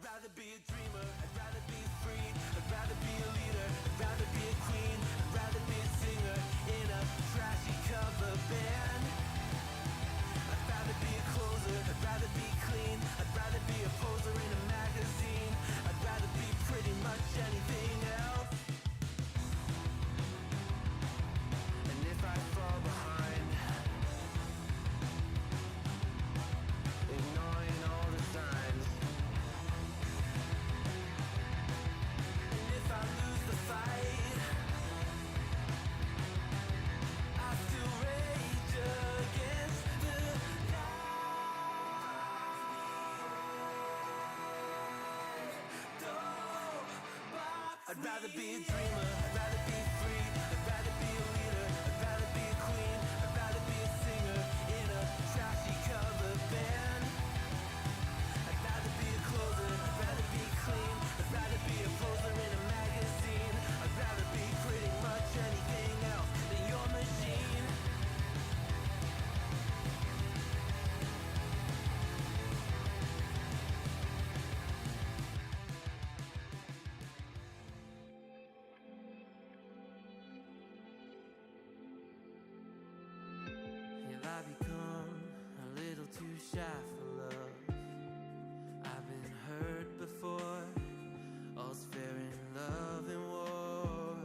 rather be a dreamer, I'd rather be free, I'd rather be a leader, I'd rather be a queen, I'd rather be a singer in a trashy cover band. I'd rather be a closer, I'd rather be clean, I'd rather be a poser in a magazine, I'd rather be pretty much anything else. And if I fall behind, ignoring all the signs, and if I lose the fight, I still rage against the light. I'd rather be a dreamer, I'd rather be free, I'd rather be a leader, I'd rather be a queen, I'd rather be a singer in a trashy cover band. I'd rather be a closer, I'd rather be clean, I'd rather be a poser in a magazine, I'd rather be pretty much anything else than your machine. Have I become a little too shy for love? I've been hurt before, all's fair in love and war.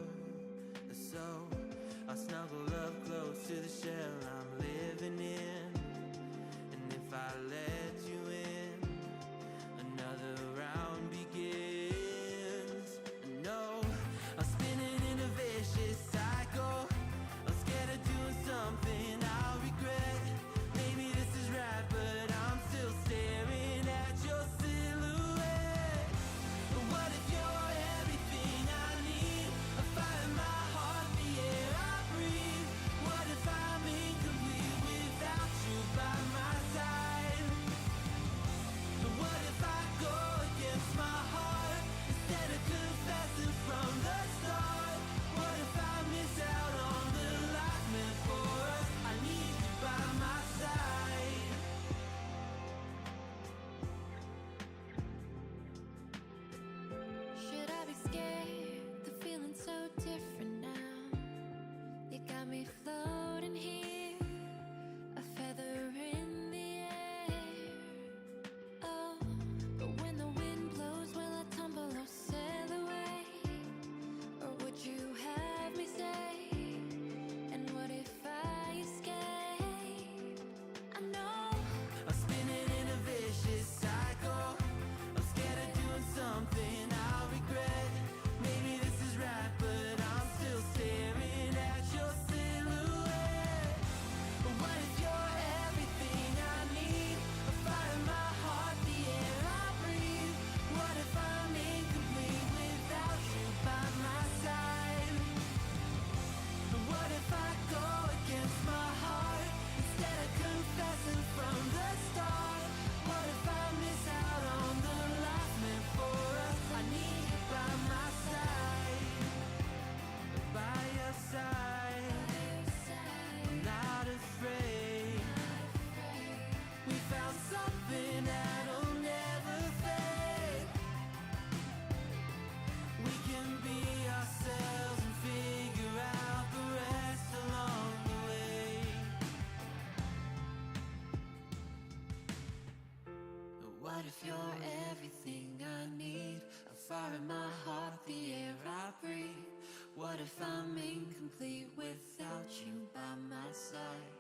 So I snuggle up close to the shell I'm living in, and if I let you in, another round begins. No, I'm spinning in a vicious cycle, I'm scared of doing something I'll regret. Maybe this is right, but I'm still staring at your silhouette. What if you're everything I need? A fire in my heart, the air I breathe. What if I'm incomplete without you by my side? What if I go against my heart instead of confessing from the start? What if I miss out on the life meant for us? I need you by my side. Should I be scared? The feeling's so different now. You got me floating here, a feather in the air. Oh, but when the wind blows, will I tumble or sail away? Or would you have me stay? And what if I escape? I know I'm spinning in a vicious cycle, I'm scared of doing something I'll regret. Maybe this is right, but I'm still staring at your silhouette. What if you're everything I need? A fire in my heart, the air I breathe. What if I'm incomplete without you by my side? What if I go against my heart instead of confessing from the start? What if I miss out on the life meant for us? I need you by my side, by your side. I'm not afraid. We found something that'll never fade. We can be ourselves and figure out the rest along the way. What if you're everything I need? A fire in my heart, the air I breathe. What if I'm incomplete without you by my side?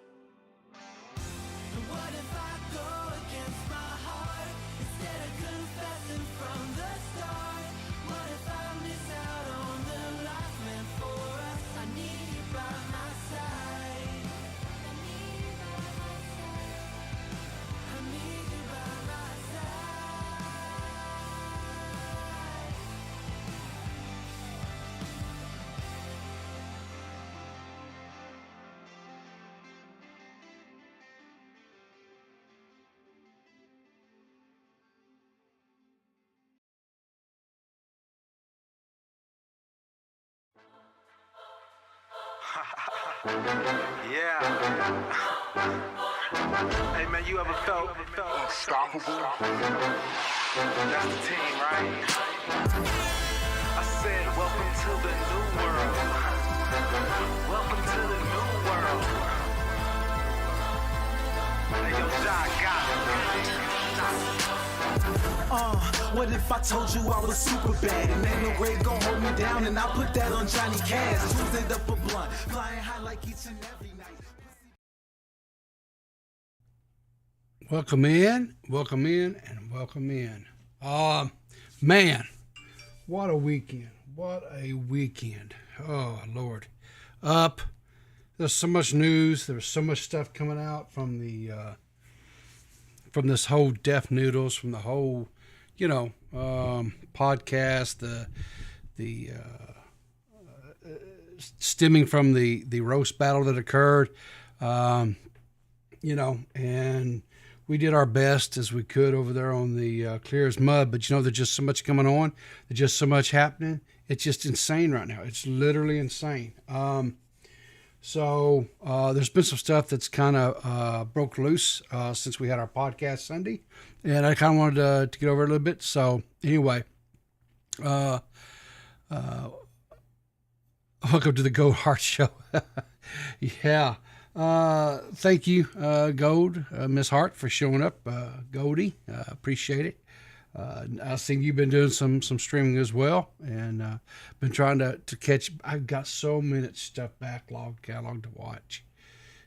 What if I go against my heart instead of confessing from the start? What if I miss out on the life meant for us? I need you by my side. I need you by my side. I need you by my side. Yeah. Hey man, you ever felt unstoppable? That's the team, right? I said, welcome to the new world. Welcome to the new world. Hey, yo, Jai got What if I told you I was super bad and ain't no grave gon' hold me down, and I put that on Johnny Cash. Twisted up a blunt, flying high like each and every night. Welcome in, and welcome in. Man, what a weekend. What a weekend. Oh, Lord. There's so much news. There's so much stuff coming out from the from this whole Deaf Noodles, from the whole, podcast, the stemming from the roast battle that occurred, and we did our best as we could over there on the Clear as Mud, but there's just so much going on. There's just so much happening. It's just insane right now. It's literally insane. So there's been some stuff that's kind of broke loose since we had our podcast Sunday, and I kind of wanted to get over it a little bit. So anyway, welcome to the Gold Heart Show. Yeah. Thank you, Gold, Miss Hart, for showing up. Goldie, appreciate it. I've seen you've been doing some streaming as well, and been trying to catch. I've got so many stuff catalog to watch,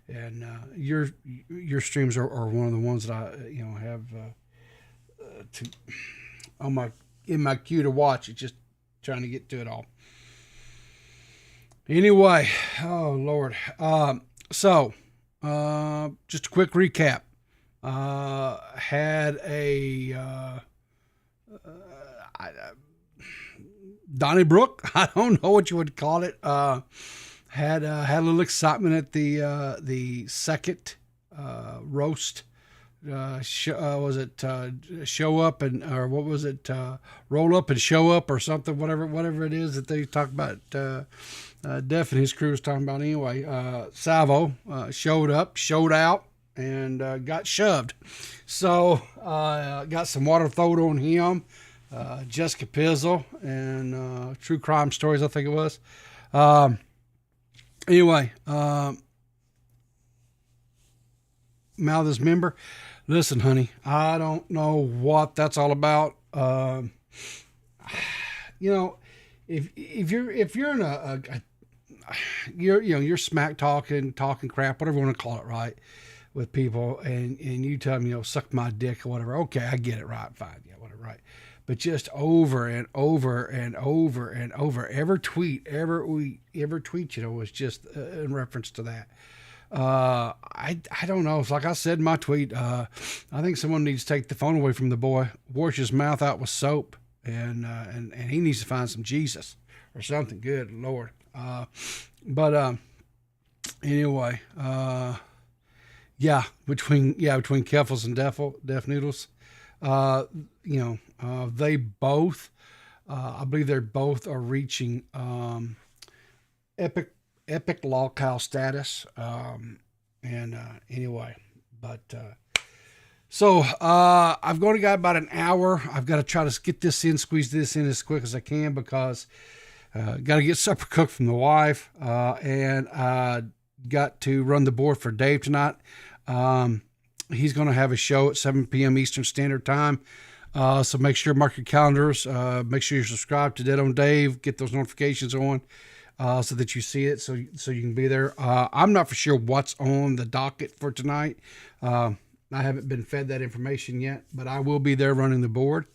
and your streams are one of the ones that I have in my queue to watch. It's just trying to get to it all. Anyway, oh Lord. So, just a quick recap. Had a Donnybrook. I don't know what you would call it. Had a little excitement at the second roast. Was it show up and or what was it? Roll up and show up or something. Whatever it is that they talk about. Def and his crew was talking about anyway. Salvo showed up, showed out, and got shoved. So got some water thrown on him. Jessica Pizzle and True Crime Stories, I think it was. Anyway, Malthus member. Listen, honey, I don't know what that's all about. If you're in you're smack talking crap, whatever you want to call it, right, with people, and you tell them, suck my dick or whatever. Okay, I get it, right, fine, yeah, whatever, right. But just over and over and over and over, every tweet, was just in reference to that. I don't know. It's like I said in my tweet. I think someone needs to take the phone away from the boy, wash his mouth out with soap, and he needs to find some Jesus or something. Good Lord. But anyway, between Keffels and Deaf Noodles, they both, I believe they both are reaching epic lolcow status. Anyway, but so I've only got about an hour. I've got to try to get this in, squeeze this in as quick as I can, because got to get supper cooked from the wife, and I got to run the board for Dave tonight. He's going to have a show at 7 p.m. Eastern Standard Time. So make sure, mark your calendars. Make sure you're subscribed to Dead on Dave. Get those notifications on so that you see it, so you can be there. I'm not for sure what's on the docket for tonight. I haven't been fed that information yet, but I will be there running the board.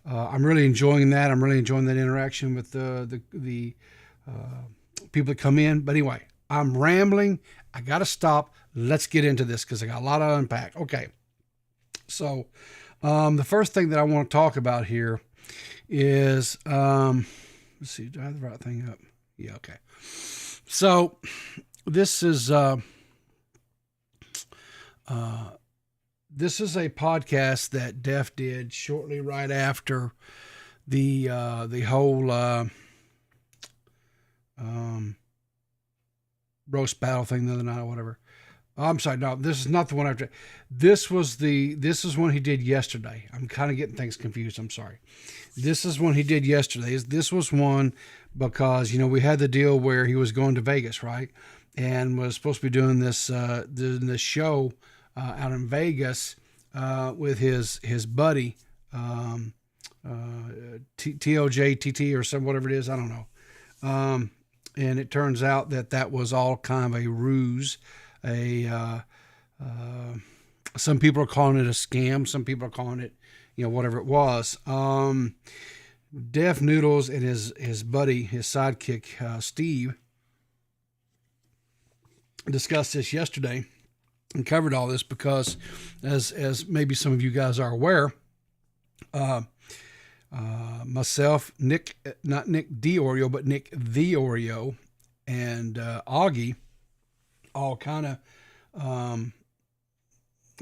I'm really enjoying that. I'm really enjoying that interaction with the people that come in. But anyway, I'm rambling. I got to stop. Let's get into this because I got a lot to unpack. Okay. So the first thing that I want to talk about here is, let's see, do I have the right thing up? Yeah, okay. So this is a podcast that Def did shortly right after the whole roast battle thing the other night or whatever. I'm sorry, no, this is not the one after. This is one he did yesterday. I'm kind of getting things confused. I'm sorry. This is one he did yesterday. This was one because, we had the deal where he was going to Vegas, right? And was supposed to be doing this show out in Vegas with his buddy, TOJTT or some, whatever it is. I don't know. And it turns out that was all kind of a ruse. Some people are calling it a scam. Some people are calling it, whatever it was. Def Noodles and his buddy, his sidekick, Steve, discussed this yesterday and covered all this because, as maybe some of you guys are aware, myself, Nick, not Nick DiOrio, but Nick the Oreo, and Augie, all kind of,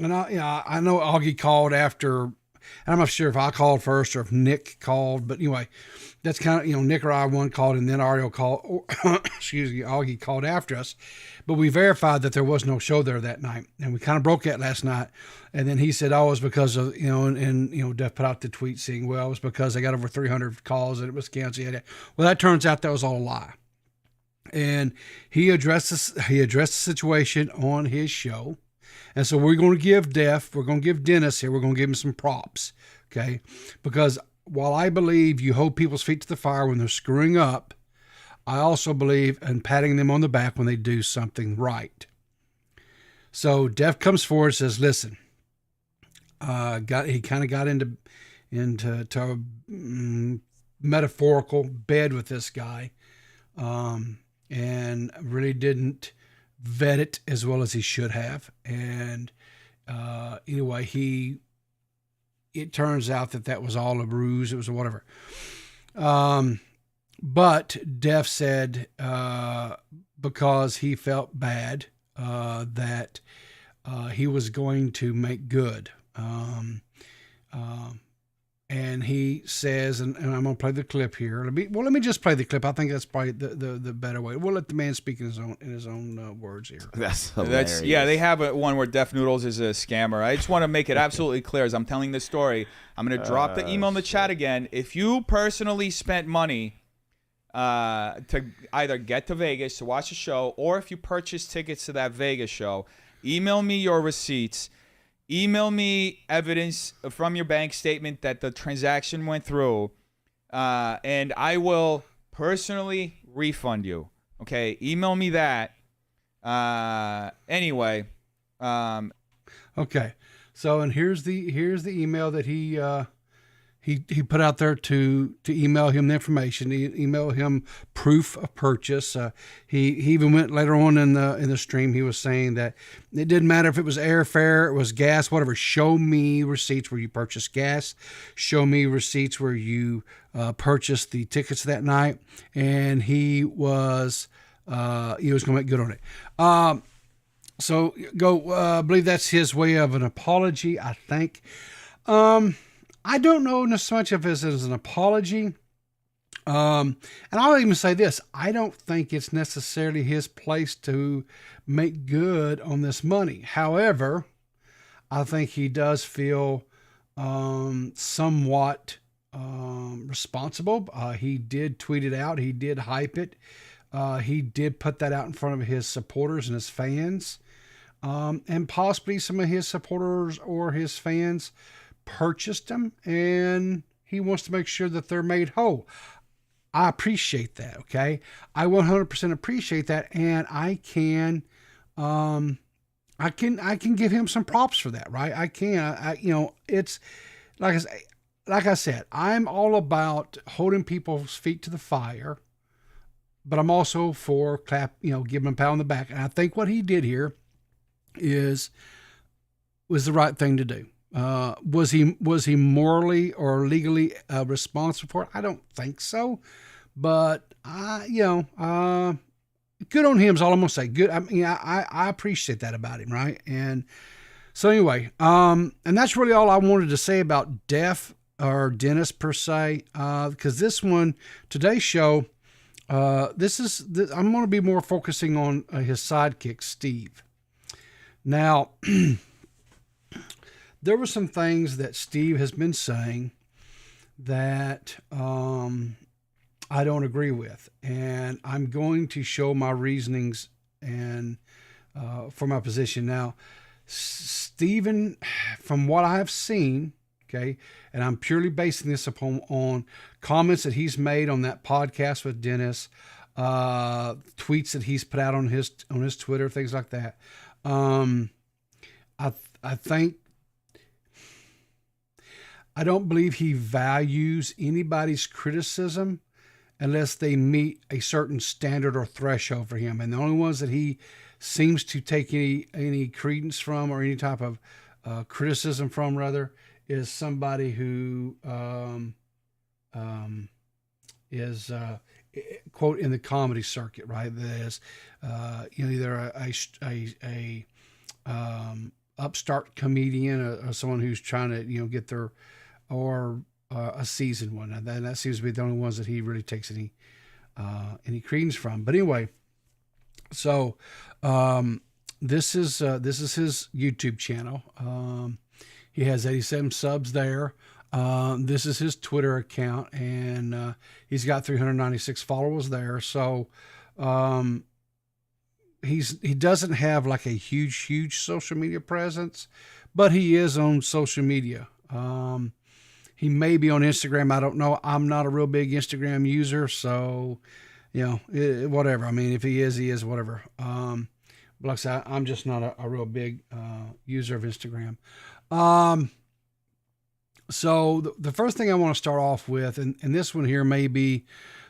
and I know Augie called after, and I'm not sure if I called first or if Nick called, but anyway, that's kind of, Nick or I one called and then Oreo called, or, excuse me, Augie called after us, but we verified that there was no show there that night, and we kind of broke that last night, and then he said, oh, it was because of, and Def put out the tweet saying, well, it was because they got over 300 calls and it was canceled. Well, that turns out that was all a lie. And he addressed the situation on his show. And so we're going to give Dennis here, we're going to give him some props, okay? Because while I believe you hold people's feet to the fire when they're screwing up, I also believe in patting them on the back when they do something right. So Def comes forward and says, listen, he kind of got into a metaphorical bed with this guy. And really didn't vet it as well as he should have. And anyway, it turns out that was all a ruse. It was whatever. But Def said because he felt bad that he was going to make good. And he says, and I'm going to play the clip here. Let me just play the clip. I think that's probably the better way. We'll let the man speak in his own words here. That's hilarious. They have one where Def Noodles is a scammer. I just want to make it absolutely clear as I'm telling this story. I'm going to drop the email in the chat again. If you personally spent money to either get to Vegas to watch a show, or if you purchased tickets to that Vegas show, email me your receipts. Email me evidence from your bank statement that the transaction went through, and I will personally refund you. Okay, email me that. Anyway. Okay, so and here's the email that he put out there to email him the information. Email him proof of purchase. He even went later on in the stream. He was saying that it didn't matter if it was airfare, it was gas, whatever. Show me receipts where you purchased gas. Show me receipts where you purchased the tickets that night. And he was going to make good on it. So I believe that's his way of an apology, I think. I don't know so much if this is an apology. And I'll even say this. I don't think it's necessarily his place to make good on this money. However, I think he does feel somewhat responsible. He did tweet it out. He did hype it. He did put that out in front of his supporters and his fans. And possibly some of his supporters or his fans purchased them, and he wants to make sure that they're made whole. I appreciate that. Okay. I 100% appreciate that. And I can give him some props for that. Right. I can, it's like I said, I'm all about holding people's feet to the fire, but I'm also for giving him a pat on the back. And I think what he did here was the right thing to do. Was he morally or legally responsible for it? I don't think so, but good on him is all I'm gonna say. Good. I mean, I appreciate that about him, right? And so anyway, and that's really all I wanted to say about Def or Dennis per se, because today's show, I'm going to be more focusing on his sidekick Steve. Now, there were some things that Steve has been saying that I don't agree with, and I'm going to show my reasonings and for my position. Now, Stephen, from what I've seen, okay, and I'm purely basing this upon on comments that he's made on that podcast with Dennis, tweets that he's put out on his Twitter, things like that. I think, I don't believe he values anybody's criticism unless they meet a certain standard or threshold for him. And the only ones that he seems to take any credence from, or any type of criticism from, rather, is somebody who is quote in the comedy circuit, right? That is, either a upstart comedian or someone who's trying to get their, or a seasoned one, and that seems to be the only ones that he really takes any credence from. But anyway, so this is his YouTube channel. He has 87 subs there. This is his Twitter account, and he's got 396 followers there. So he doesn't have like a huge social media presence, but he is on social media. He may be on Instagram. I don't know. I'm not a real big Instagram user, so whatever. I mean, if he is, whatever. But like I said, I'm just not a real big user of Instagram. So the first thing I want to start off with, and this one here may be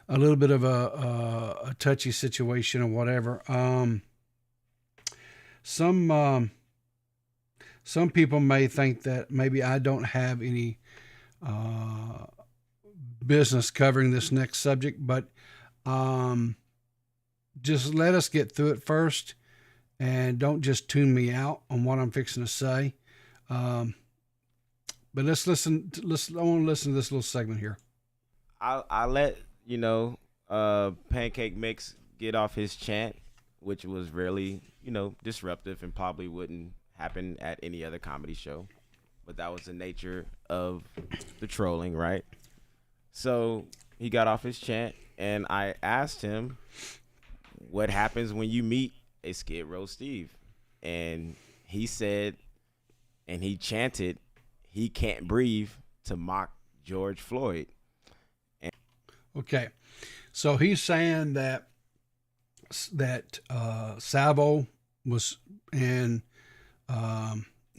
a little bit of a touchy situation or whatever. Some people may think that maybe I don't have any business covering this next subject, but just let us get through it first, and don't just tune me out on what I'm fixing to say. But let's listen. I want to listen to this little segment here. I let Pancake Mix get off his chant, which was really disruptive and probably wouldn't happen at any other comedy show. But that was the nature of the trolling, right? So he got off his chant, and I asked him, what happens when you meet a Skid Row Steve? And he said, and he chanted, he can't breathe, to mock George Floyd. Okay. So he's saying that Savo was, and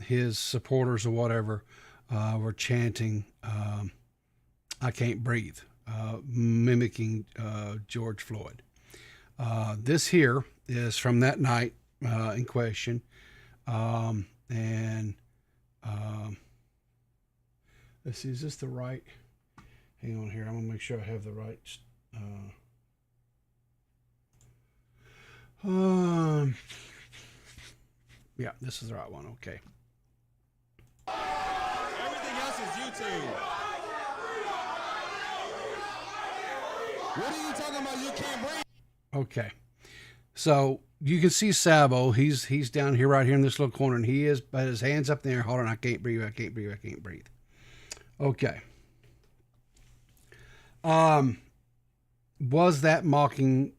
his supporters or whatever were chanting, I can't breathe, mimicking George Floyd. This here is from that night in question. Let's see, is this the right? Hang on here. I'm going to make sure I have the right. Yeah, this is the right one. Okay. Everything else is YouTube. What are you talking about? You can't breathe. Okay. So you can see Savo. He's down here, right here in this little corner, and he is, but his hands up there. Hold on, I can't breathe. I can't breathe. I can't breathe. Okay. Was that mocking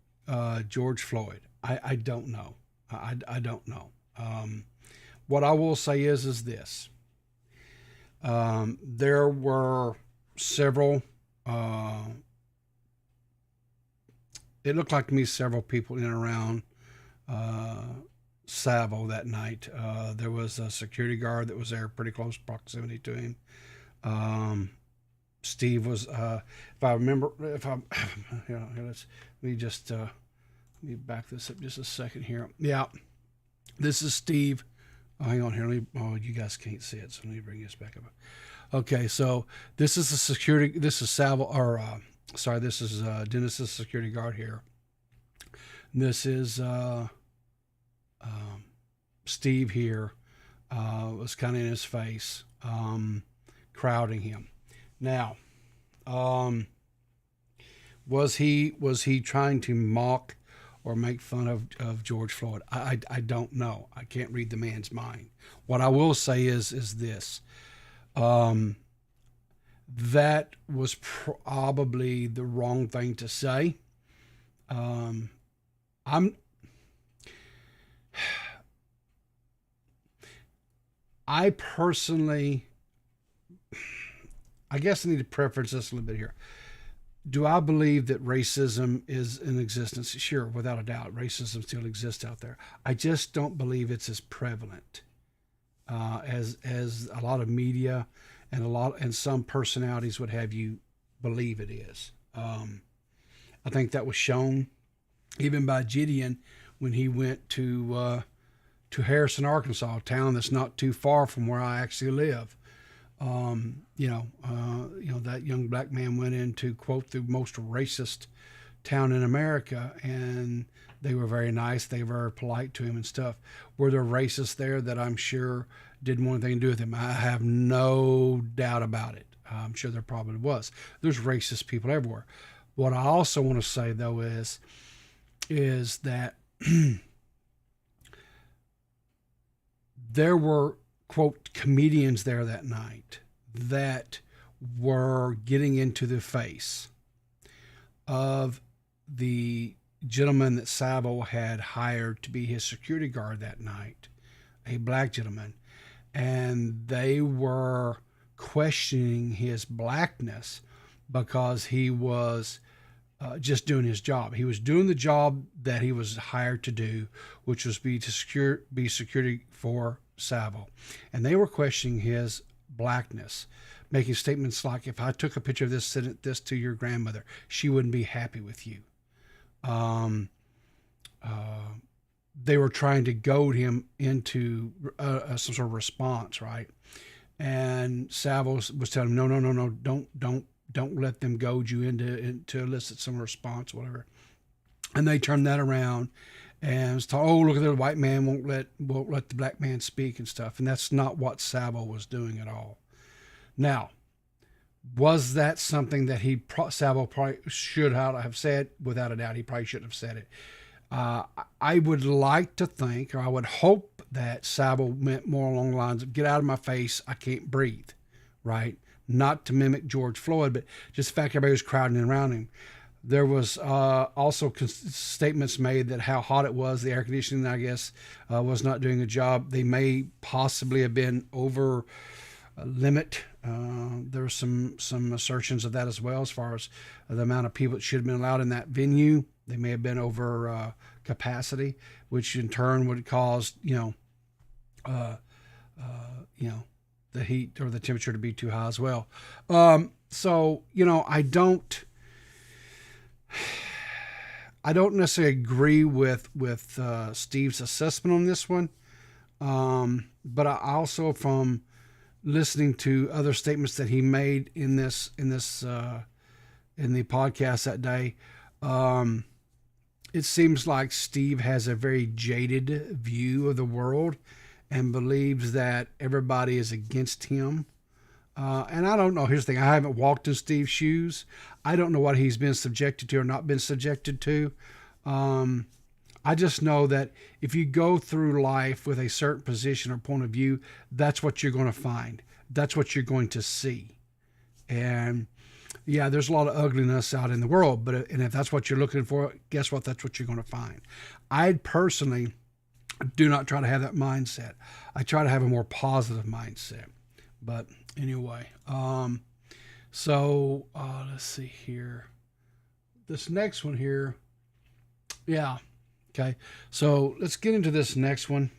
George Floyd? I don't know. I don't know. What I will say is this. There were several, it looked like to me several people in and around Savo that night. There was a security guard that was there, pretty close proximity to him. Steve was, if I remember, let me back this up just a second here. Yeah, this is Steve. Oh, hang on here. You guys can't see it, so let me bring this back up. Okay, so this is the security. This is this is Dennis's security guard here. This is Steve here. Was kind of in his face, crowding him. Now, was he trying to mock or make fun of George Floyd. I don't know. I can't read the man's mind. What I will say is this. That was probably the wrong thing to say. I personally, I guess I need to preference this a little bit here. Do I believe that racism is in existence? Sure, without a doubt, racism still exists out there. I just don't believe it's as prevalent as a lot of media and some personalities would have you believe it is. I think that was shown even by Gideon when he went to Harrison, Arkansas, a town that's not too far from where I actually live. That young black man went in to quote the most racist town in America, and they were very nice. They were very polite to him and stuff. Were there racists there that I'm sure didn't want anything to do with him? I have no doubt about it. I'm sure there probably was. There's racist people everywhere. What I also want to say though is that there were, quote, comedians there that night that were getting into the face of the gentleman that Sabo had hired to be his security guard that night, a black gentleman, and they were questioning his blackness because he was just doing his job. He was doing the job that he was hired to do, which was be security for Sabo. And they were questioning his blackness, making statements like, if I took a picture of this, sent this to your grandmother, she wouldn't be happy with you. They were trying to goad him into some sort of response, right? And Sabo was telling him, no, don't let them goad you into elicit some response, whatever. And they turned that around and was told, oh, look at the white man won't let the black man speak and stuff. And that's not what Sabo was doing at all. Now, was that something that Sabo probably should have said? Without a doubt, he probably shouldn't have said it. I would like to think, or I would hope that Sabo meant more along the lines of, get out of my face, I can't breathe, right? Not to mimic George Floyd, but just the fact everybody was crowding around him. There was also statements made that how hot it was, the air conditioning, I guess, was not doing a job. They may possibly have been over limit. There were some assertions of that as well, as far as the amount of people that should have been allowed in that venue. They may have been over capacity, which in turn would cause the heat or the temperature to be too high as well. So I don't necessarily agree with Steve's assessment on this one, but I also, from listening to other statements that he made in the podcast that day, it seems like Steve has a very jaded view of the world and believes that everybody is against him. And I don't know. Here's the thing. I haven't walked in Steve's shoes. I don't know what he's been subjected to or not been subjected to. I just know that if you go through life with a certain position or point of view, that's what you're going to find. That's what you're going to see. And yeah, there's a lot of ugliness out in the world, and if that's what you're looking for, guess what? That's what you're going to find. I personally do not try to have that mindset. I try to have a more positive mindset. But anyway, so let's see here. This next one here. Yeah. Okay. So let's get into this next one.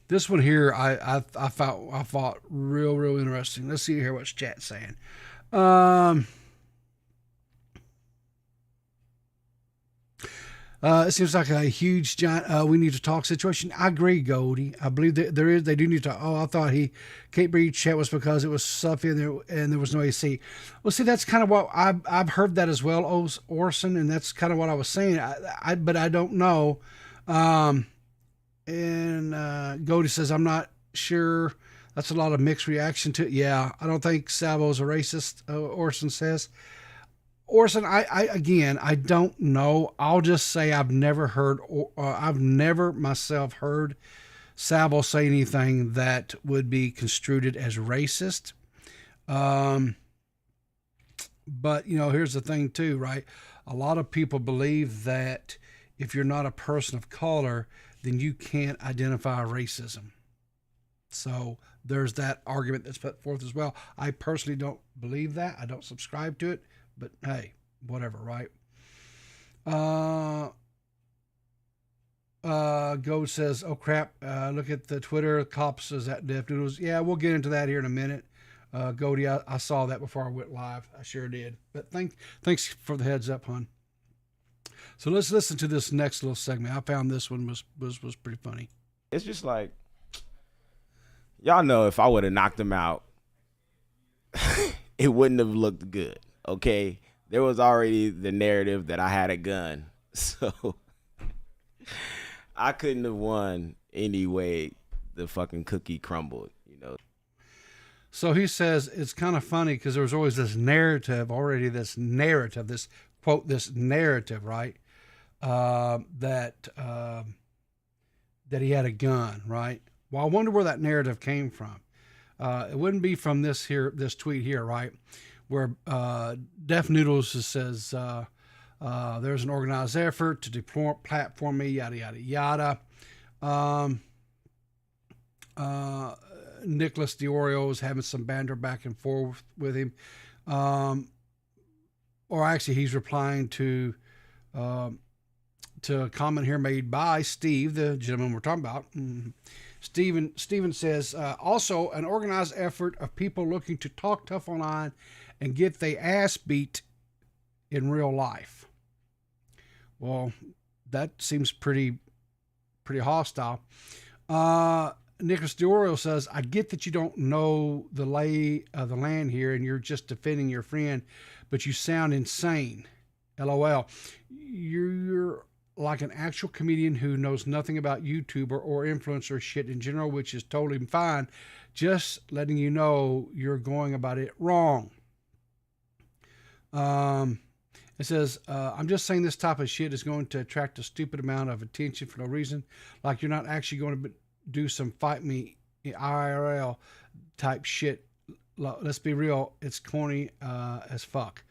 This one here, I thought real interesting. Let's see here what's chat saying. It seems like a huge giant we need to talk situation. I agree, Goldie. I believe that they do need to talk. Oh, I thought he can't breathe chat was because it was stuffy and there was no AC. Well, see, that's kind of what I've heard that as well, Orson, and that's kind of what I was saying. But I don't know. And Goldie says, I'm not sure. That's a lot of mixed reaction to it. Yeah, I don't think Sabo's a racist, Orson says. Orson, I don't know. I'll just say I've never heard, I've never myself heard Salvo say anything that would be construed as racist. But, here's the thing too, right? A lot of people believe that if you're not a person of color, then you can't identify racism. So there's that argument that's put forth as well. I personally don't believe that. I don't subscribe to it, but hey, whatever, right? Go says, oh crap, look at the Twitter, cops says that Deaf Noodles. Yeah, we'll get into that here in a minute. Goldie, I saw that before I went live. I sure did. But thanks for the heads up, hon. So let's listen to this next little segment. I found this one was pretty funny. It's just like, y'all know if I would have knocked him out, it wouldn't have looked good, okay? There was already the narrative that I had a gun, so I couldn't have won anyway. The fucking cookie crumbled, So he says it's kind of funny because there was always this narrative, this quote, this narrative, right? That he had a gun, right? Well, I wonder where that narrative came from. It wouldn't be from this tweet here, right? Where Deaf Noodles says there's an organized effort to deplatform me, yada yada yada. Nicholas DiOrio is having some banter back and forth with him, or actually he's replying to a comment here made by Steve, the gentleman we're talking about. Steven says, also an organized effort of people looking to talk tough online and get their ass beat in real life. Well, that seems pretty hostile. Nicholas DiOrio says, I get that you don't know the lay of the land here and you're just defending your friend, but you sound insane. LOL. You're like an actual comedian who knows nothing about YouTuber or influencer shit in general, which is totally fine. Just letting you know you're going about it wrong. It says, I'm just saying this type of shit is going to attract a stupid amount of attention for no reason. Like you're not actually going to do some fight me IRL type shit. Let's be real. It's corny as fuck.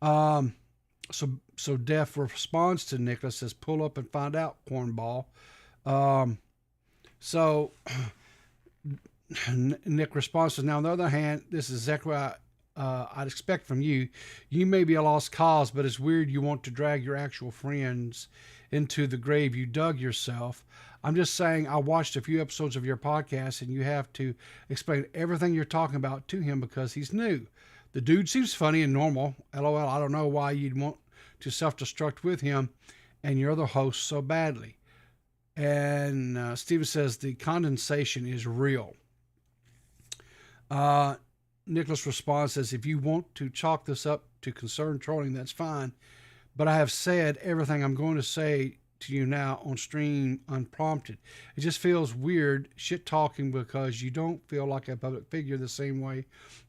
So Def responds to Nicholas, says, pull up and find out, cornball. So Nick responds, now on the other hand, this is exactly what I'd expect from you. You may be a lost cause, but it's weird you want to drag your actual friends into the grave you dug yourself. I'm just saying I watched a few episodes of your podcast and you have to explain everything you're talking about to him because he's new. The dude seems funny and normal. LOL, I don't know why you'd want to self-destruct with him and your other hosts so badly. And Steven says the condensation is real. Nicholas responds, says, if you want to chalk this up to concerned trolling, that's fine. But I have said everything I'm going to say to you now on stream unprompted. It just feels weird shit talking because you don't feel like a public figure the same way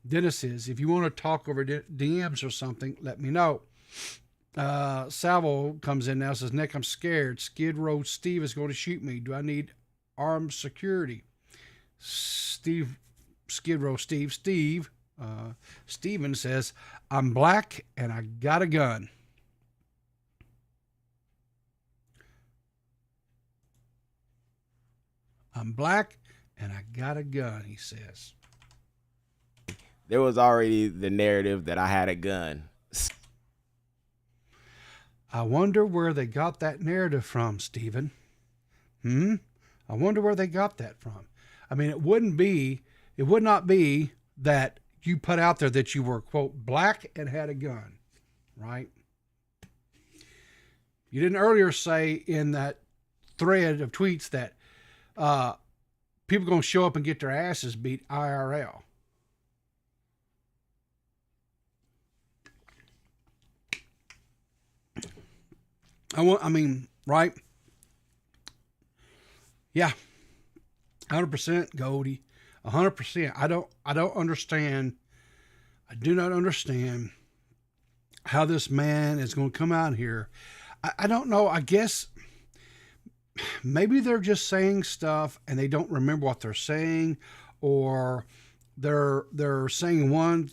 Dennis is. If you want to talk over DMs or something, let me know. Salvo comes in now, says, Nick, I'm scared. Skid Row Steve is going to shoot me. Do I need armed security? Skid Row Steven says, I'm black and I got a gun. I'm black and I got a gun, he says. There was already the narrative that I had a gun. I wonder where they got that narrative from, Stephen. I wonder where they got that from. I mean, it would not be that you put out there that you were, quote, black and had a gun, right? You didn't earlier say in that thread of tweets that people going to show up and get their asses beat IRL. Right? Yeah. 100% Goldie. 100%. I don't understand. I do not understand how this man is going to come out here. I don't know. I guess maybe they're just saying stuff and they don't remember what they're saying, or they're saying one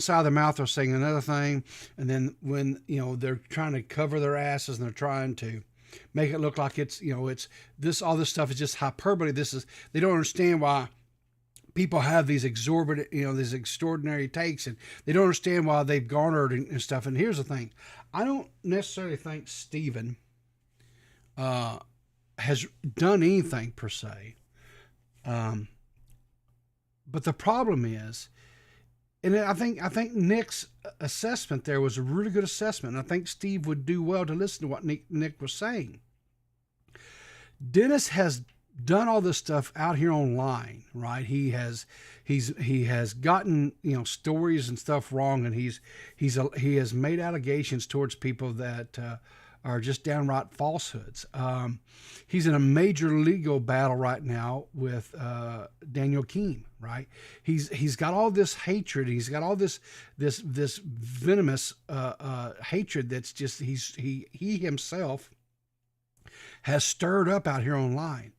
side of the mouth, they're saying another thing, and then when they're trying to cover their asses and they're trying to make it look like it's this, all this stuff is just hyperbole. They don't understand why people have these exorbitant, these extraordinary takes, and they don't understand why they've garnered and stuff. And here's the thing. I don't necessarily think Steven has done anything per se. But the problem is, and I think Nick's assessment there was a really good assessment. And I think Steve would do well to listen to what Nick was saying. Dennis has done all this stuff out here online, right? He has gotten stories and stuff wrong, and he has made allegations towards people that are just downright falsehoods. He's in a major legal battle right now with Daniel Keene, right? He's got all this hatred. He's got all this venomous hatred that's just he himself has stirred up out here online.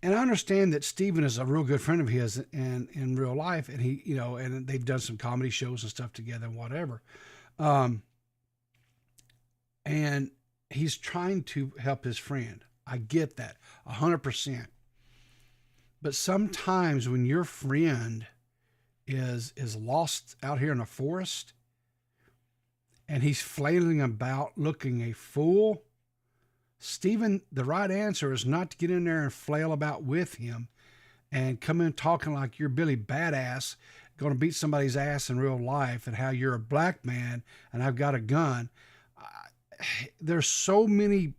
And I understand that Steven is a real good friend of his in real life, and he and they've done some comedy shows and stuff together and whatever. And he's trying to help his friend. I get that 100%. But sometimes when your friend is lost out here in the forest and he's flailing about looking a fool, Steven, the right answer is not to get in there and flail about with him and come in talking like you're Billy Badass, going to beat somebody's ass in real life, and how you're a black man and I've got a gun. There's so many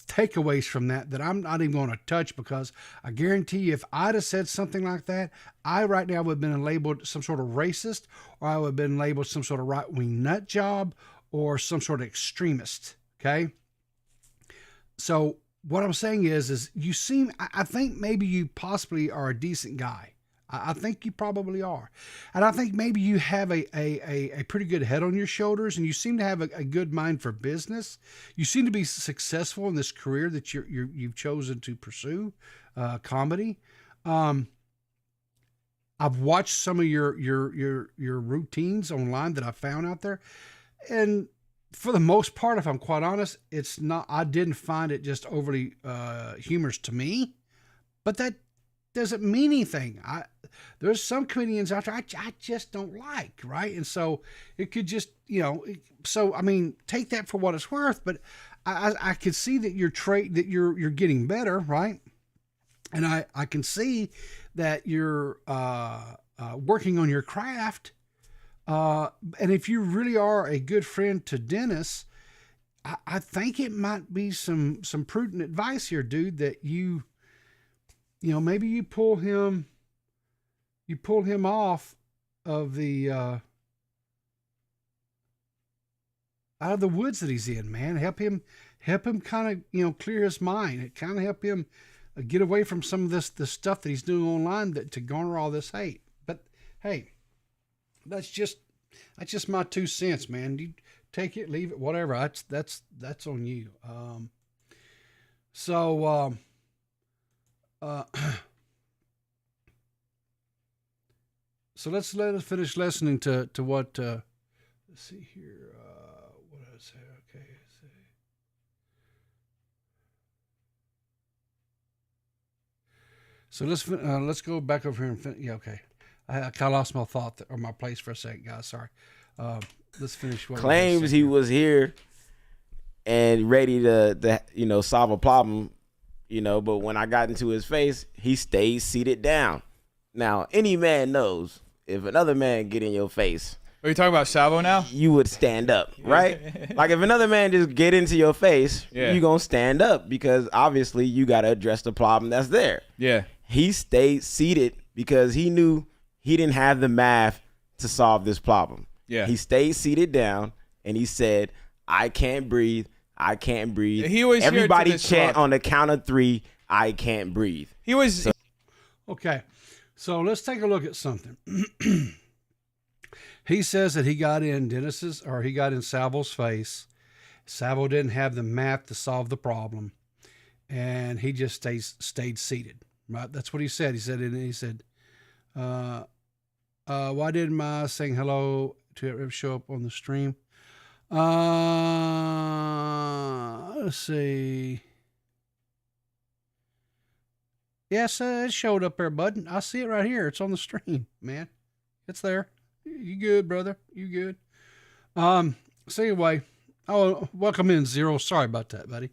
takeaways from that I'm not even going to touch, because I guarantee you, if I'd have said something like that, I right now would have been labeled some sort of racist, or I would have been labeled some sort of right-wing nut job, or some sort of extremist. Okay. So what I'm saying is you seem, I think maybe you possibly are a decent guy. I think you probably are. And I think maybe you have a pretty good head on your shoulders, and you seem to have a good mind for business. You seem to be successful in this career that you've chosen to pursue, comedy. I've watched some of your routines online that I found out there, and for the most part, if I'm quite honest, I didn't find it just overly humorous to me, but that doesn't mean anything. There's some comedians out there I just don't like, right? And so it could just, so I mean, take that for what it's worth. But I could see that you're getting better, right? And I can see that you're working on your craft. And if you really are a good friend to Dennis, I think it might be some prudent advice here, dude, that maybe you pull him off of the, out of the woods that he's in, man. Help him kind of, clear his mind. Kind of help him get away from some of this stuff that he's doing online to garner all this hate. But hey, that's just my 2 cents, man. You take it, leave it, whatever. That's on you. So let's finish listening to what, let's see here. What did I say? Okay. So let's go back over here and yeah. Okay. I kind of lost my thought or my place for a second, guys. Sorry. Let's finish. What Claims he was here and ready to solve a problem, but when I got into his face, he stayed seated down. Now, any man knows if another man get in your face. Are you talking about Sabo now? You would stand up, right? Like if another man just get into your face, you're going to stand up, because obviously you got to address the problem that's there. Yeah. He stayed seated because he knew he didn't have the math to solve this problem. Yeah. He stayed seated down and he said, I can't breathe. I can't breathe. He was Everybody here to chant on the count of 3, I can't breathe. He was. Okay. So let's take a look at something. He says that he got in Salvo's face. Salvo didn't have the math to solve the problem, and he just stayed seated. Right? That's what he said. He said, why didn't my saying hello to it show up on the stream? Let's see. Yes, it showed up there, bud. I see it right here. It's on the stream, man. It's there. You good, brother? You good? So anyway, welcome in, Zero. Sorry about that, buddy.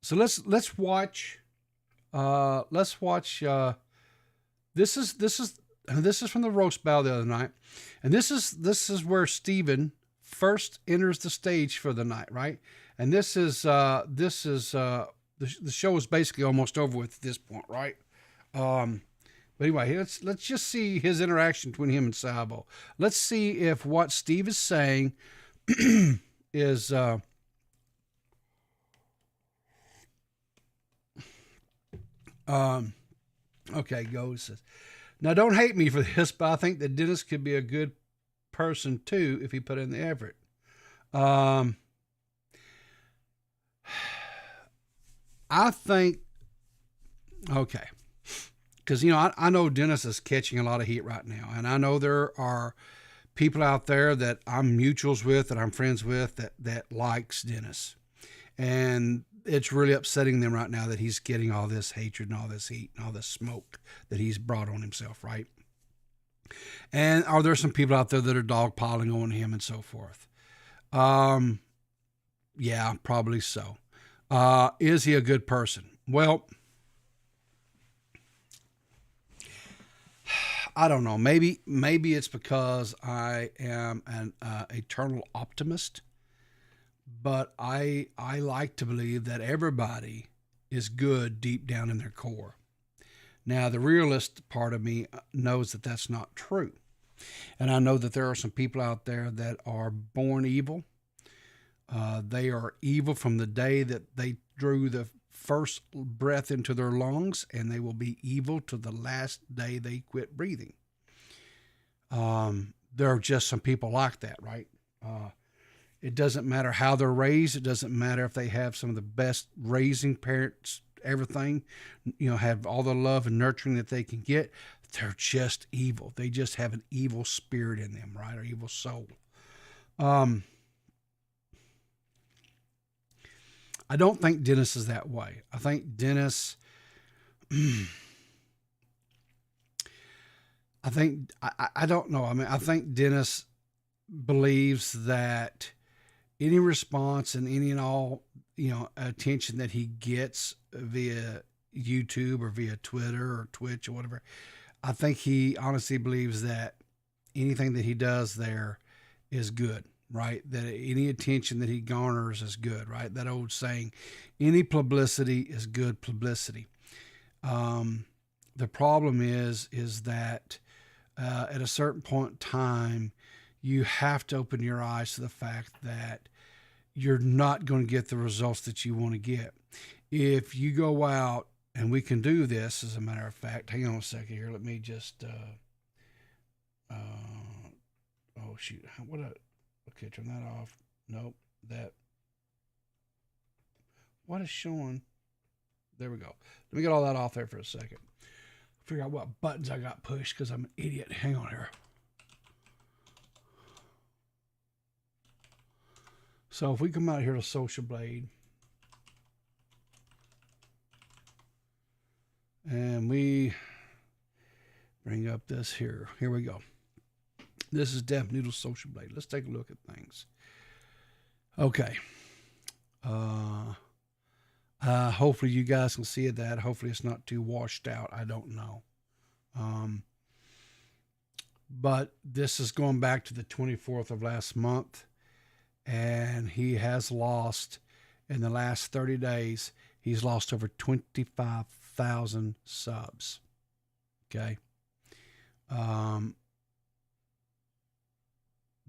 So let's watch. This is from the roast battle the other night, and this is where Steven first enters the stage for the night, right? And the show is basically almost over with at this point, right? But anyway, let's just see his interaction between him and Salvo. Let's see if what Steve is saying is okay, goes. Now don't hate me for this, but I think that Dennis could be a good person too if he put in the effort. I think okay. Because, I know Dennis is catching a lot of heat right now. And I know there are people out there that I'm mutuals with, that I'm friends with, that likes Dennis. And it's really upsetting them right now that he's getting all this hatred and all this heat and all this smoke that he's brought on himself, right? And are there some people out there that are dogpiling on him and so forth? Yeah, probably so. Is he a good person? Well, I don't know. Maybe it's because I am an eternal optimist, but I like to believe that everybody is good deep down in their core. Now, the realist part of me knows that that's not true, and I know that there are some people out there that are born evil. They are evil from the day that they drew the first breath into their lungs, and they will be evil to the last day they quit breathing. There are just some people like that, right? It doesn't matter how they're raised. It doesn't matter if they have some of the best raising parents, everything, have all the love and nurturing that they can get. They're just evil. They just have an evil spirit in them, right? Or evil soul. I don't think Dennis is that way. I think Dennis, I don't know. I mean, I think Dennis believes that any response and any and all, attention that he gets via YouTube or via Twitter or Twitch or whatever, I think he honestly believes that anything that he does there is good. Right? That any attention that he garners is good, right? That old saying, any publicity is good publicity. The problem is that at a certain point in time, you have to open your eyes to the fact that you're not going to get the results that you want to get. If you go out, and we can do this, as a matter of fact, hang on a second here. Let me just, oh shoot, okay, turn that off. Nope, what is showing? There we go. Let me get all that off there for a second. Figure out what buttons I got pushed because I'm an idiot. Hang on here. So if we come out here to Social Blade and we bring up this here we go. This is Deaf Noodle Social Blade. Let's take a look at things. Okay. Hopefully you guys can see that. Hopefully it's not too washed out. I don't know. But this is going back to the 24th of last month. And he has lost, in the last 30 days, he's lost over 25,000 subs. Okay.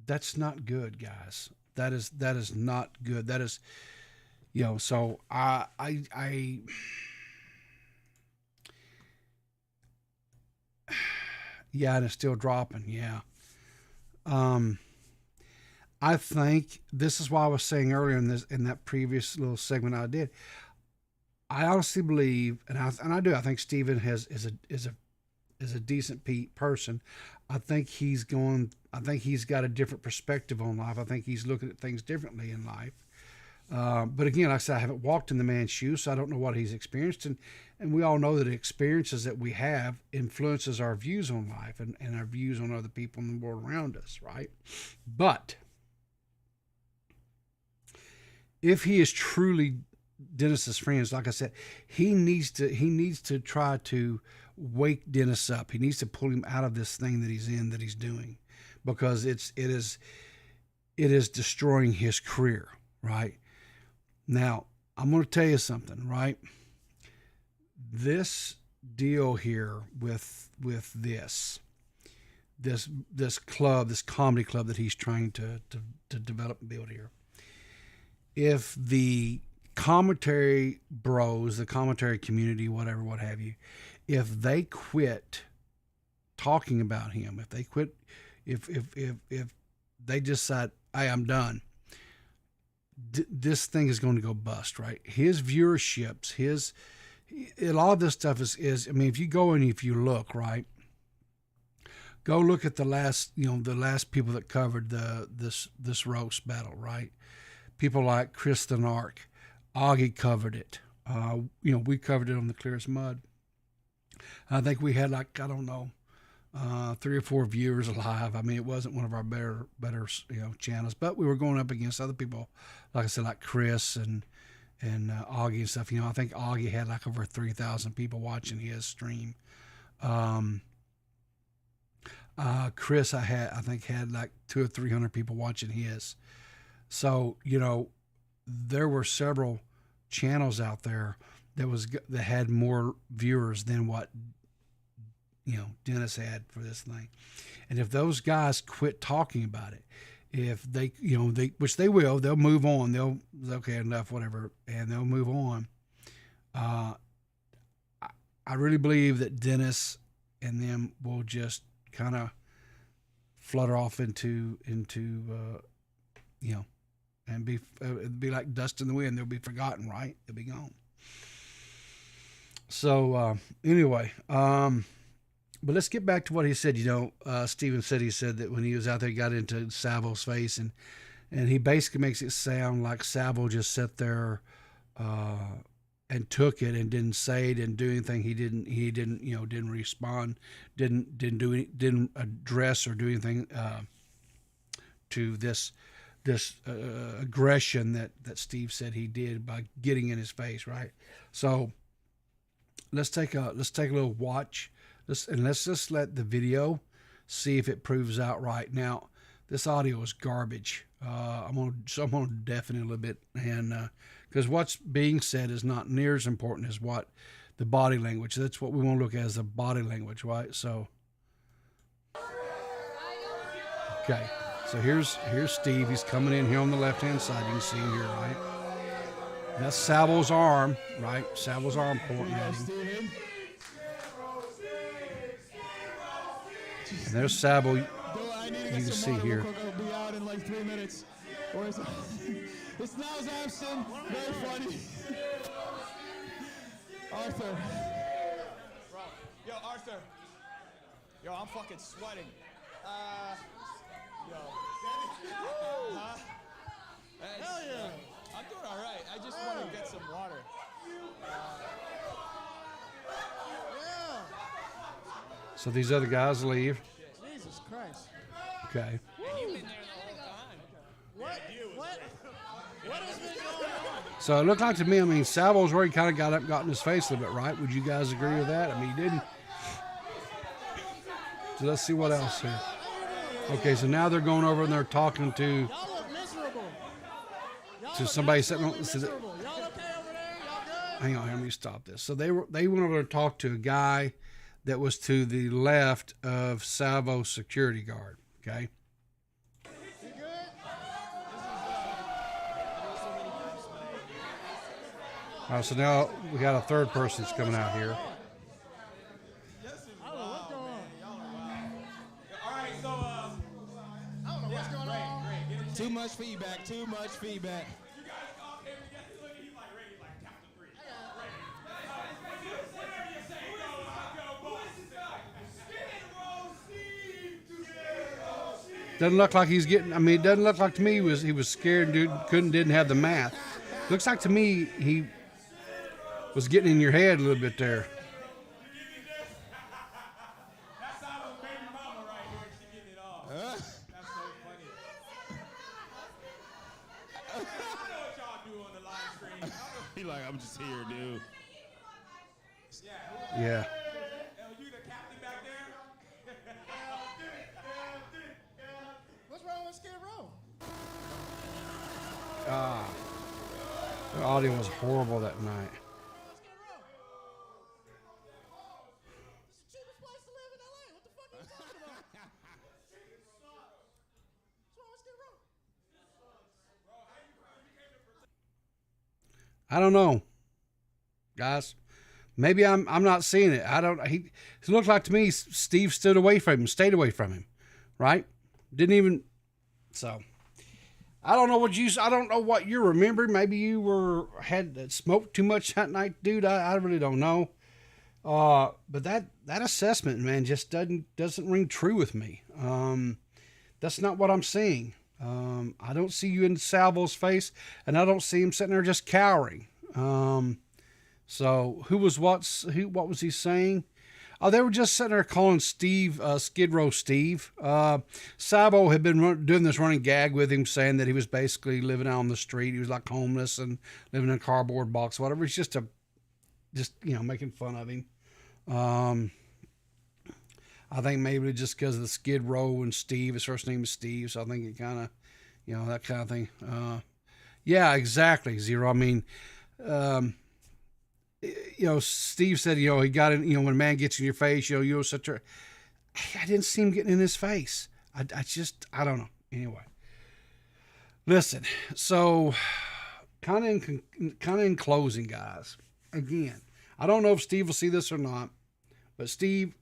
That's not good, guys. That is not good. That is, so Yeah, and it's still dropping. Yeah. I think this is why I was saying earlier in that previous little segment I did. I honestly believe, and I do. I think Steven is a decent person. I think he's got a different perspective on life. I think he's looking at things differently in life. But again, like I said, I haven't walked in the man's shoes, so I don't know what he's experienced. And we all know that experiences that we have influences our views on life and our views on other people in the world around us, right? But if he is truly Dennis's friends, like I said, he needs to try to wake Dennis up. He needs to pull him out of this thing that he's in, that he's doing, because it is destroying his career, right? Now, I'm going to tell you something, right? This deal here with this club, this comedy club that he's trying to develop and build here. If the commentary bros, the commentary community, whatever, what have you, if they quit talking about him, if they quit, if they just said, "Hey, I'm done," this thing is going to go bust, right? His viewerships, a lot of this stuff is. I mean, if you go and if you look, right, go look at the last people that covered this roast battle, right? People like Chris the Narc, Augie covered it. We covered it on the Clear as Mud. I think we had 3 or 4 viewers live. I mean, it wasn't one of our better channels, but we were going up against other people, like I said, like Chris and Augie and stuff. I think Augie had like over 3,000 people watching his stream. Chris, I think had like 200 or 300 people watching his. So, there were several channels out there that had more viewers than what Dennis had for this thing. And if those guys quit talking about it, if they which they will, they'll move on. They'll okay, enough, whatever, and they'll move on. I really believe that Dennis and them will just kind of flutter off into and be like dust in the wind. They'll be forgotten, right? They'll be gone. So anyway, but let's get back to what he said. Steven said that when he was out there, he got into Savo's face, and he basically makes it sound like Savo just sat there and took it and didn't say, didn't do anything. He didn't respond, didn't address or do anything to this aggression that Steve said he did by getting in his face, right? So let's take a little watch. Let's just let the video see if it proves out right. Now, this audio is garbage. I'm gonna deafen it a little bit, and because what's being said is not near as important as what the body language. That's what we want to look at as the body language, right? So, okay. So here's Steve. He's coming in here on the left-hand side. You can see him here, right? That's Savo's arm, right? Savo's arm pointing at him. And there's Savo. You can see here. I'll be out in like 3 minutes. It's now Zamson. Very funny. Arthur. Yo, Arthur. Yo, I'm fucking sweating. Yo. Huh? Hell yeah. I'm doing all right. I just want to get some water. Yeah. So these other guys leave. Jesus Christ. Okay. And you've been there the whole time. What has been going on? So it looked like to me, Savo's where he kind of got in his face a little bit, right? Would you guys agree with that? I mean, he didn't. So let's see what else here. Okay, so now they're going over and they're talking to Y'all look miserable. somebody sitting on. Y'all okay over there? Y'all good? Hang on, let me stop this. So they went over to talk to a guy that was to the left of Savo's security guard. Okay. All right, so now we got a third person that's coming out here. much feedback. Too much feedback. Doesn't look like he's getting. I mean, it doesn't look like to me he was scared. Dude didn't have the math. Looks like to me he was getting in your head a little bit there. He like, I'm just here, dude. Yeah. What's wrong with Skid Row? The audio was horrible that night. Skid Row. This is the cheapest place to live in LA. What the fuck are you talking about? What's wrong with Skid Row? I don't know, guys. Maybe I'm not seeing it. I don't. He looked like to me Steve stayed away from him, right? Didn't even. So I don't know what you're remembering. Maybe you had smoked too much that night, dude. I really don't know. But that assessment, man, just doesn't ring true with me. That's not what I'm seeing. I don't see you in Salvo's face, and I don't see him sitting there just cowering. So what was he saying? Oh, they were just sitting there calling Steve, Skid Row Steve. Salvo had been doing this running gag with him, saying that he was basically living out on the street. He was like homeless and living in a cardboard box, whatever. It's just making fun of him. I think maybe just because of the Skid Row and Steve, his first name is Steve, so I think it kind of, that kind of thing. Yeah, exactly, Zero. I mean, Steve said, he got in, when a man gets in your face, you're such a, I didn't see him getting in his face. I don't know. Anyway, listen, so kind of in closing, guys, again, I don't know if Steve will see this or not, but Steve,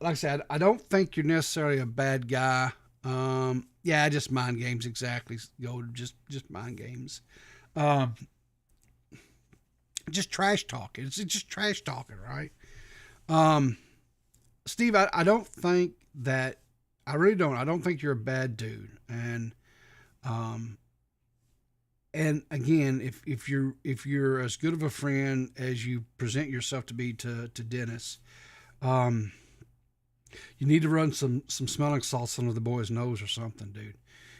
like I said, I don't think you're necessarily a bad guy. Yeah, just mind games. Exactly. Just mind games. Just trash talking. It's just trash talking, right? Steve, I don't think that, I really don't. I don't think you're a bad dude. And again, if you're as good of a friend as you present yourself to be to Dennis, you need to run some smelling salts under the boy's nose or something, dude.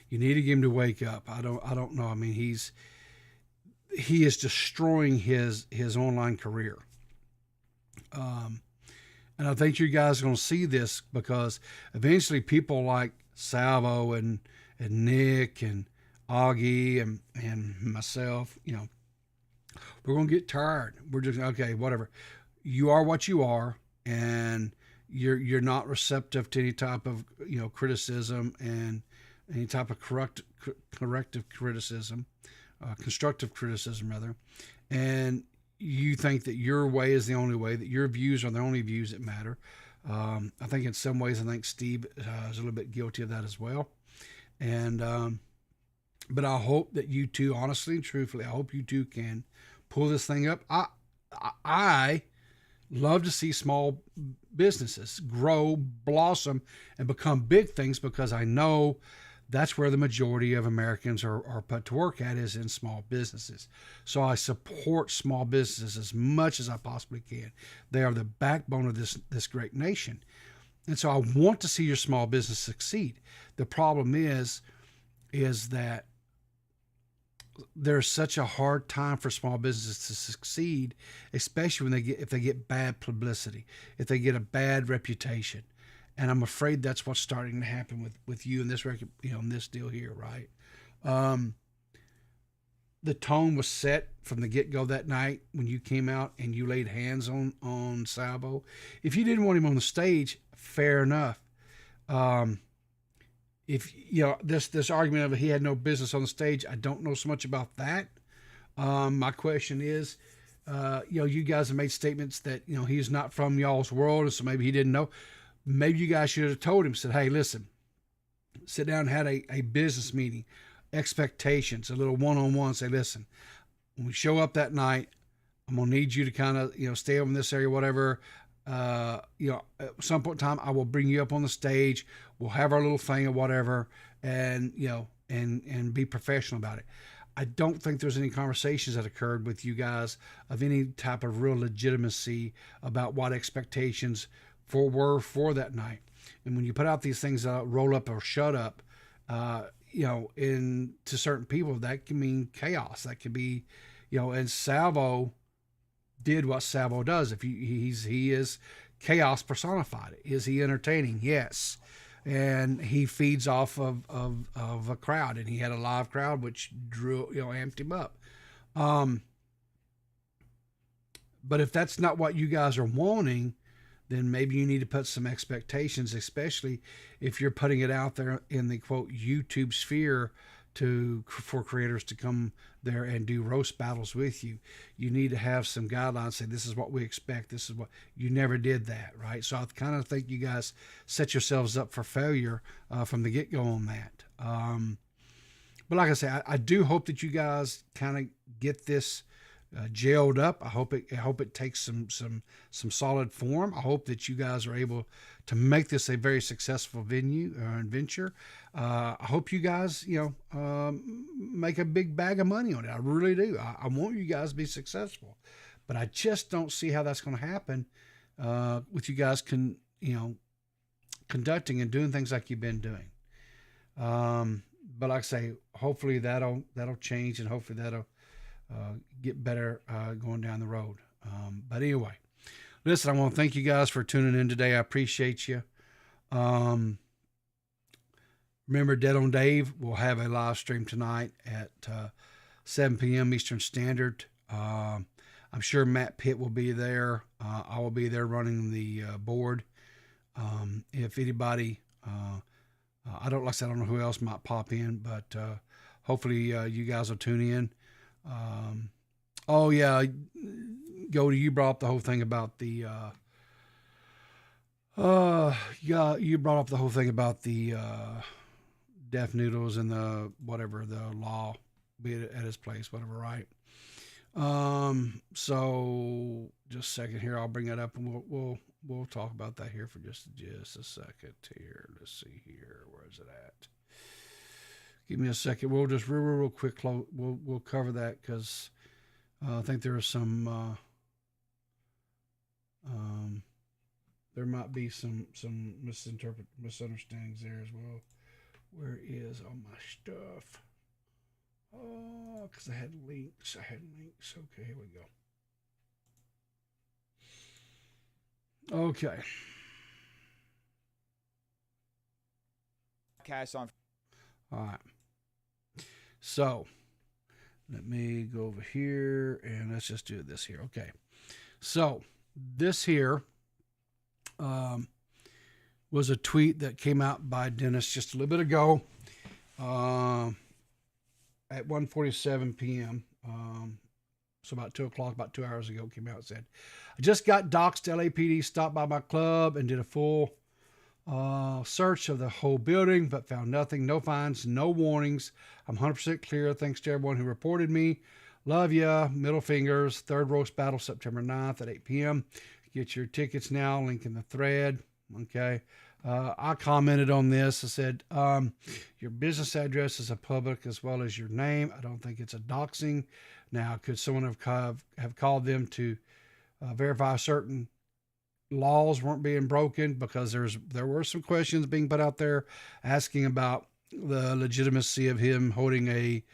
You need to get him to wake up. I don't know. I mean, he is destroying his online career. And I think you guys are going to see this because eventually people like Salvo and Nick and Augie and myself, we're going to get tired. We're just, okay, whatever. You are what you are, and you're not receptive to any type of criticism and any type of corrective criticism, constructive criticism rather, and you think that your way is the only way, that your views are the only views that matter. I think in some ways, Steve is a little bit guilty of that as well, and but I hope that you two, honestly and truthfully, I hope you two can pull this thing up. I love to see small businesses grow, blossom, and become big things because I know that's where the majority of Americans are put to work at, is in small businesses. So I support small businesses as much as I possibly can. They are the backbone of this great nation. And so I want to see your small business succeed. The problem is that there's such a hard time for small businesses to succeed, especially when if they get bad publicity, if they get a bad reputation. And I'm afraid that's what's starting to happen with you in this record, in this deal here, right? The tone was set from the get-go that night when you came out and you laid hands on Salvo. If you didn't want him on the stage, fair enough. If this argument of he had no business on the stage, I don't know so much about that. My question is, you guys have made statements that he's not from y'all's world, and so maybe he didn't know. Maybe you guys should have told him, said, hey, listen, sit down and had a business meeting, expectations, a little one-on-one, say, listen, when we show up that night, I'm going to need you to kind of, stay over in this area, whatever. At some point in time, I will bring you up on the stage. We'll have our little thing or whatever, and, and be professional about it. I don't think there's any conversations that occurred with you guys of any type of real legitimacy about what expectations were for that night. And when you put out these things, roll up or shut up, to certain people, that can mean chaos. That could be, and Salvo did what Salvo does. If he is chaos personified. Is he entertaining? Yes. And he feeds off of a crowd, and he had a live crowd, which drew, amped him up. But if that's not what you guys are wanting, then maybe you need to put some expectations, especially if you're putting it out there in the quote YouTube sphere for creators to come there and do roast battles with you. You need to have some guidelines, say this is what we expect, this is what you never did that, right? So I kind of think you guys set yourselves up for failure from the get-go on that. But like I say, I do hope that you guys kind of get this gelled up. I hope it takes some solid form. I hope that you guys are able to make this a very successful venue and venture. I hope you guys, make a big bag of money on it. I really do. I want you guys to be successful, but I just don't see how that's going to happen with you guys conducting and doing things like you've been doing. But like I say, hopefully that'll change, and hopefully that'll get better going down the road. But anyway, listen, I want to thank you guys for tuning in today. I appreciate you. Remember, Dead on Dave will have a live stream tonight at 7 p.m. Eastern Standard. I'm sure Matt Pitt will be there. I will be there running the board. If anybody, I don't know who else might pop in, but hopefully you guys will tune in. Goldie, you brought up the whole thing about the you brought up the whole thing about the deaf noodles and the law, be it at his place, whatever, right? So just a second here, I'll bring that up, and we'll talk about that here for just a second here. Let's see here, where is it at? Give me a second. We'll just real quick. We'll cover that because I think there are some. There might be some misunderstandings there as well. Where is all my stuff? Oh, because I had links. Okay, here we go. Okay. Cast on. All right. So let me go over here and let's just do this here. Okay. So this here was a tweet that came out by Dennis just a little bit ago at 1:47 p.m. So about 2 o'clock, about 2 hours ago, came out and said, I just got doxxed. LAPD stopped by my club and did a full search of the whole building, but found nothing, no fines, no warnings. I'm 100% clear. Thanks to everyone who reported me. Love ya. Middle fingers. Third roast battle, September 9th at 8 p.m. Get your tickets now. Link in the thread. Okay. I commented on this. I said, your business address is a public as well as your name. I don't think it's a doxing. Now, could someone have called them to verify certain laws weren't being broken? Because there were some questions being put out there asking about the legitimacy of him holding a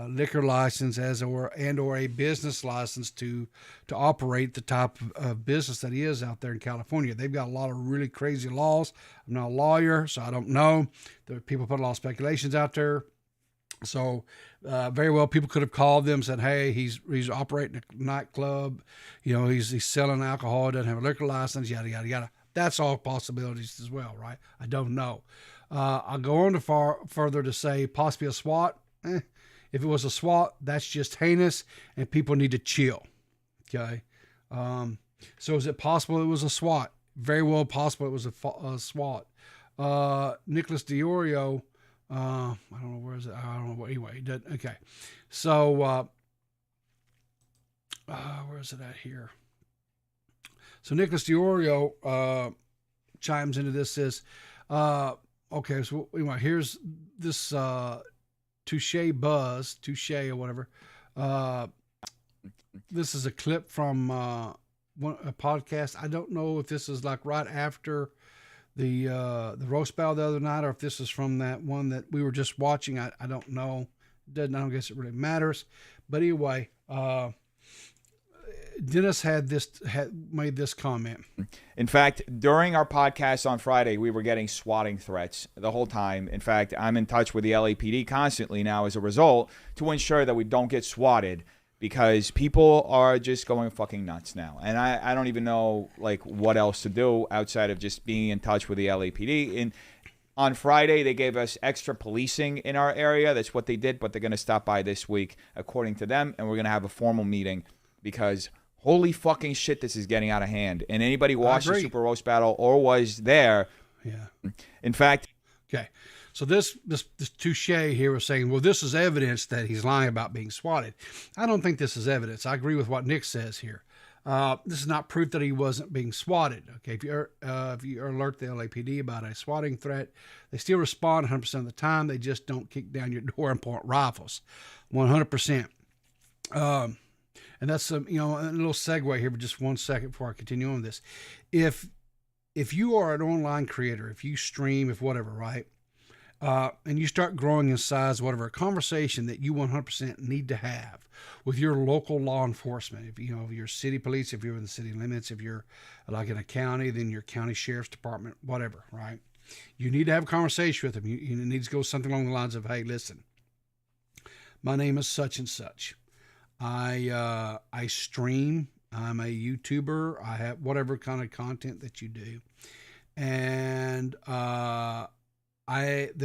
liquor license or a business license to operate the type of business that he is out there in California. They've got a lot of really crazy laws. I'm not a lawyer, so I don't know. People put a lot of speculations out there. So very well, people could have called them and said, hey, he's operating a nightclub. He's selling alcohol, doesn't have a liquor license, yada, yada, yada. That's all possibilities as well, right? I don't know. I'll go on to further to say possibly a SWAT. If it was a SWAT, that's just heinous, and people need to chill. Okay. So is it possible it was a SWAT? Very well possible it was a SWAT. Nicholas Diorio, I don't know where is it. I don't know what. Anyway, he did. Okay, so where is it at here? So Nicholas Diorio chimes into this. Says, okay, so anyway, here's this Touche or whatever. This is a clip from a podcast. I don't know if this is like right after the roast battle the other night, or if this is from that one that we were just watching. I don't know. I don't guess it really matters. But anyway, Dennis had made this comment. In fact, during our podcast on Friday, we were getting swatting threats the whole time. In fact, I'm in touch with the LAPD constantly now as a result to ensure that we don't get swatted, because people are just going fucking nuts now. And I don't even know like what else to do outside of just being in touch with the LAPD. And on Friday, they gave us extra policing in our area. That's what they did, but they're going to stop by this week, according to them, and we're going to have a formal meeting, because holy fucking shit, this is getting out of hand. And anybody who watched the Super Roast Battle or was there, in fact... Okay, so this Touche here was saying, well, this is evidence that he's lying about being swatted. I don't think this is evidence. I agree with what Nick says here. This is not proof that he wasn't being swatted. Okay, if you alert the LAPD about a swatting threat, they still respond 100% of the time. They just don't kick down your door and point rifles, 100%. And that's a little segue here for just 1 second before I continue on this. If you are an online creator, if you stream, if whatever, right, and you start growing in size, whatever, a conversation that you 100% need to have with your local law enforcement, if your city police, if you're in the city limits, if you're like in a county, then your county sheriff's department, whatever, right? You need to have a conversation with them. You need to go something along the lines of, hey, listen, my name is such and such. I stream. I'm a YouTuber. I have whatever kind of content that you do. And there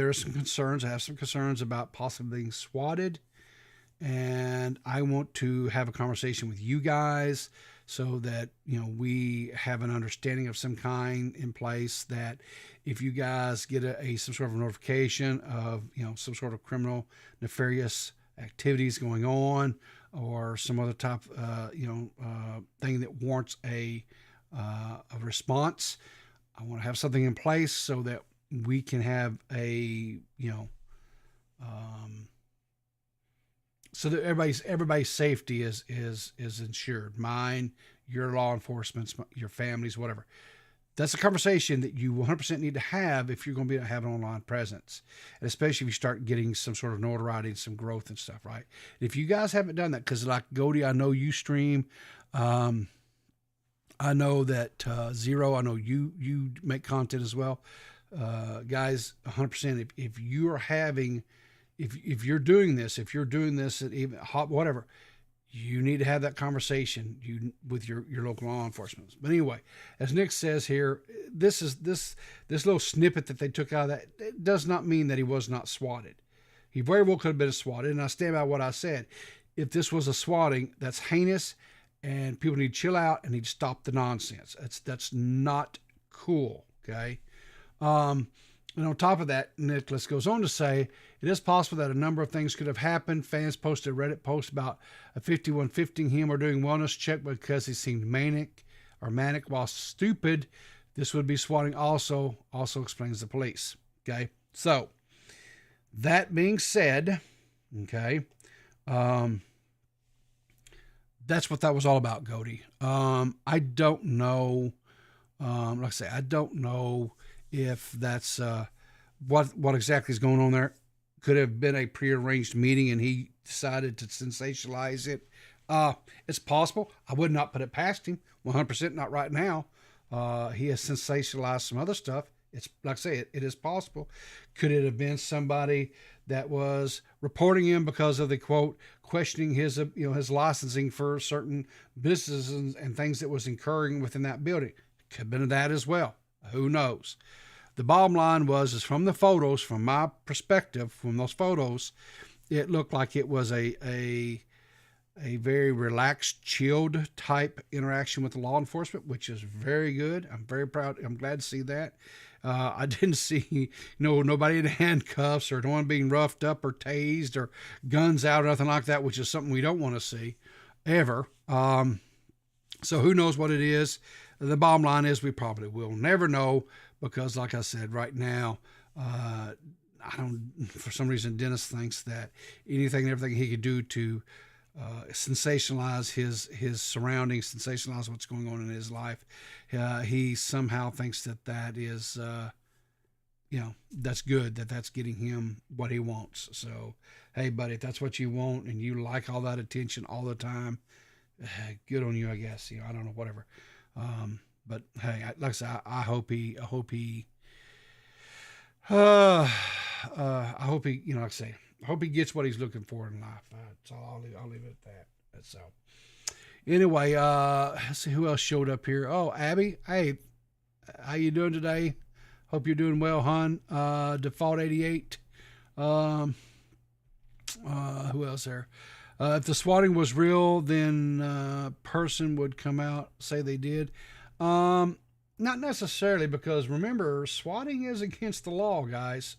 are some concerns. I have some concerns about possibly being swatted. And I want to have a conversation with you guys so that, we have an understanding of some kind in place, that if you guys get some sort of notification of, some sort of criminal, nefarious activities going on, or some other type, thing that warrants a response, I want to have something in place so that we can have so that everybody's safety is ensured. Mine, your law enforcement's, your families, whatever. That's a conversation that you 100% need to have if you're going to have an online presence, and especially if you start getting some sort of notoriety and some growth and stuff, right? If you guys haven't done that, because like Goldie, I know you stream. I know that Zero, I know you make content as well. Guys, 100%. If you are having, if you're doing this, at even whatever, you need to have that conversation with your local law enforcement. But anyway, as Nick says here, this little snippet that they took out of that, it does not mean that he was not swatted. He very well could have been swatted, and I stand by what I said. If this was a swatting, that's heinous, and people need to chill out and need to stop the nonsense. That's not cool, okay? And on top of that, Nicholas goes on to say, it is possible that a number of things could have happened. Fans posted a Reddit post about a 51-50 him or doing wellness check because he seemed manic while stupid. This would be swatting also explains the police. Okay. So that being said, okay, that's what that was all about, Goldie. I don't know. Like I say, I don't know if that's what exactly is going on there. Could have been a prearranged meeting and he decided to sensationalize it. It's possible. I would not put it past him. 100% not right now. He has sensationalized some other stuff. It's like I say, it is possible. Could it have been somebody that was reporting him because of the quote questioning his his licensing for certain businesses and things that was occurring within that building? Could have been that as well. Who knows? The bottom line is from the photos, from my perspective, from those photos, it looked like it was a a very relaxed, chilled type interaction with law enforcement, which is very good. I'm very proud. I'm glad to see that. I didn't see, nobody in handcuffs or no one being roughed up or tased or guns out or nothing like that, which is something we don't want to see ever. So who knows what it is? The bottom line is we probably will never know because, like I said, right now, for some reason, Dennis thinks that anything and everything he could do to sensationalize his surroundings, sensationalize what's going on in his life, he somehow thinks that is, that's good, that's getting him what he wants. So, hey, buddy, if that's what you want and you like all that attention all the time, good on you, I guess. I don't know, whatever. But hey, like I said, I hope he, like I say, I hope he gets what he's looking for in life. So I'll leave it at that. So anyway, let's see who else showed up here. Oh, Abby. Hey, how you doing today? Hope you're doing well, hon. Default 88. Who else there? If the swatting was real, then person would come out, say they did. Not necessarily, because remember, swatting is against the law, guys.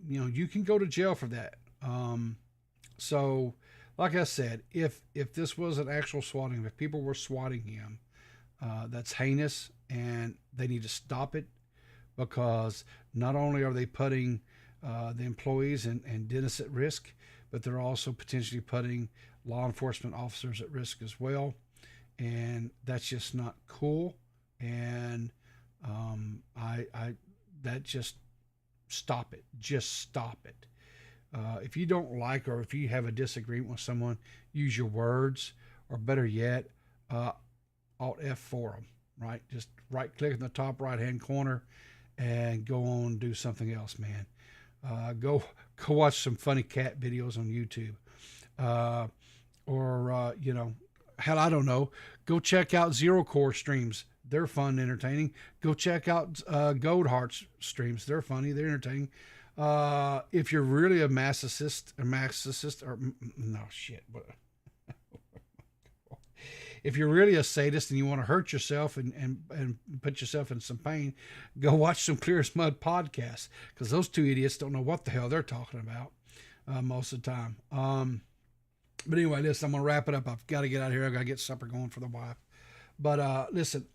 You can go to jail for that. So like I said, if this was an actual swatting, if people were swatting him, that's heinous, and they need to stop it, because not only are they putting the employees and Dennis at risk, but they're also potentially putting law enforcement officers at risk as well. And that's just not cool. And just stop it. Just stop it. If you don't like, or if you have a disagreement with someone, use your words, or better yet, Alt F for them, right? Just right click in the top right hand corner and go on and do something else, man. Go watch some funny cat videos on YouTube. Hell, I don't know. Go check out Zero Core streams. They're fun and entertaining. Go check out Goldheart's streams. They're funny. They're entertaining. If you're really a masochist, if you're really a sadist and you want to hurt yourself and put yourself in some pain, go watch some Clear as Mud podcasts, because those two idiots don't know what the hell they're talking about most of the time. But anyway, listen, I'm going to wrap it up. I've got to get out of here. I've got to get supper going for the wife. But listen,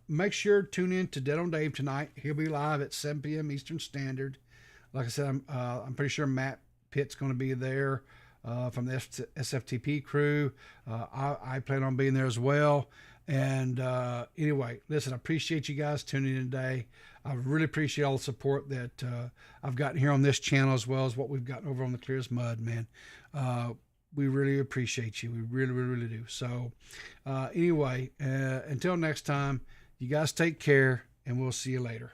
make sure to tune in to Dead on Dave tonight. He'll be live at 7 p.m. Eastern Standard. Like I said, I'm pretty sure Matt Pitt's going to be there from the SFTP crew. I plan on being there as well. And anyway, listen, I appreciate you guys tuning in today. I really appreciate all the support that I've gotten here on this channel, as well as what we've gotten over on the Clear as Mud, man. We really appreciate you. We really, really, really do. So anyway, until next time, you guys take care, and we'll see you later.